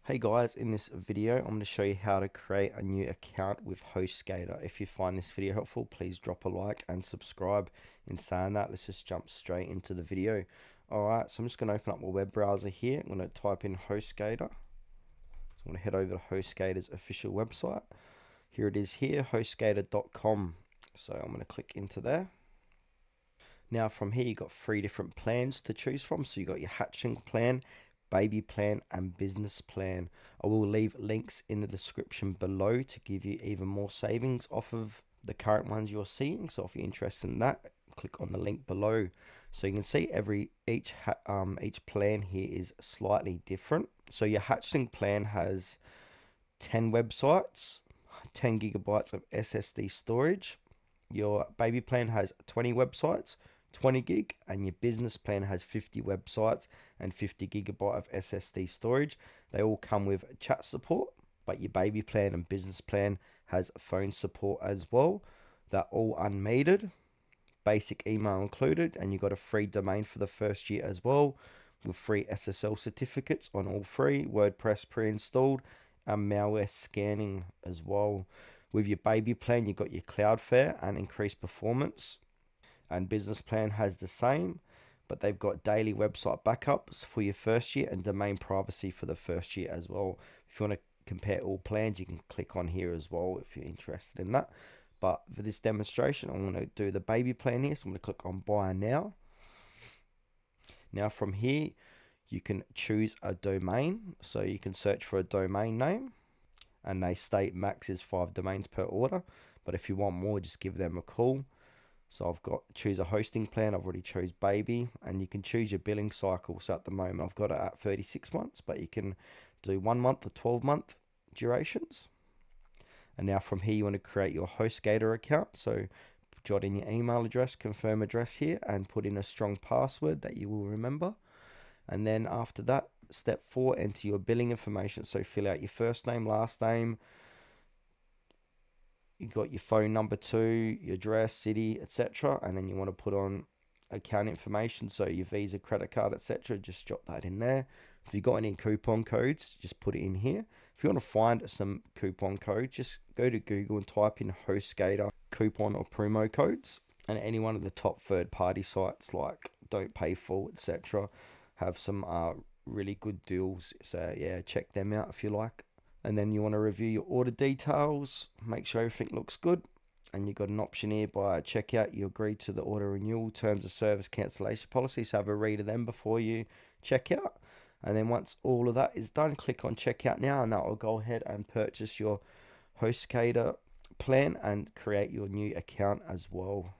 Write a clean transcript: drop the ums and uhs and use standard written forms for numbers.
Hey guys, in this video I'm going to show you how to create a new account with Hostgator. If you find this video helpful, please drop a like and subscribe. In saying that, let's just jump straight into the video. Alright, so I'm just going to open up my web browser here. I'm going to type in Hostgator. So I'm going to head over to Hostgator's official website. Here it is here, hostgator.com. So I'm going to click into there. Now from here you've got 3 different plans to choose from. So you've got your hatchling plan, baby plan and business plan. I will leave links in the description below to give you even more savings off of the current ones you're seeing. So if you're interested in that, click on the link below. So you can see each plan here is slightly different. So your hatchling plan has 10 websites, 10 gigabytes of SSD storage. Your baby plan has 20 websites, 20 gig, and your business plan has 50 websites and 50 gigabyte of SSD storage. They all come with chat support, but your baby plan and business plan has phone support as well. They're all unmetered, basic email included, and you got a free domain for the first year as well, with free SSL certificates on all 3, WordPress pre-installed, and malware scanning as well. With your baby plan, you've got your Cloudflare and increased performance, and business plan has the same, but they've got daily website backups for your first year and domain privacy for the first year as well. If you want to compare all plans, you can click on here as well if you're interested in that. But for this demonstration, I'm going to do the baby plan here, so I'm going to click on buy now. Now from here you can choose a domain, so you can search for a domain name, and they state max is 5 domains per order, but if you want more, just give them a call. So I've got choose a hosting plan. I've already chose baby, and you can choose your billing cycle. So at the moment I've got it at 36 months, but you can do 1 month or 12-month durations. And now from here you want to create your Hostgator account. So jot in your email address, confirm address here, and put in a strong password that you will remember. And then after that, step 4, enter your billing information. So fill out your first name, last name. You got your phone number too, your address, city, etc. And then you want to put on account information, so your Visa, credit card, etc. Just jot that in there. If you got any coupon codes, just put it in here. If you want to find some coupon codes, just go to Google and type in Hostgator coupon or promo codes, and any one of the top third-party sites like Don't Pay For, etc. have some really good deals. So yeah, check them out if you like. And then you want to review your order details, make sure everything looks good. And you've got an option here by checkout. You agree to the order renewal, terms of service, cancellation policy. So have a read of them before you check out. And then once all of that is done, click on checkout now, and that will go ahead and purchase your Hostgator plan and create your new account as well.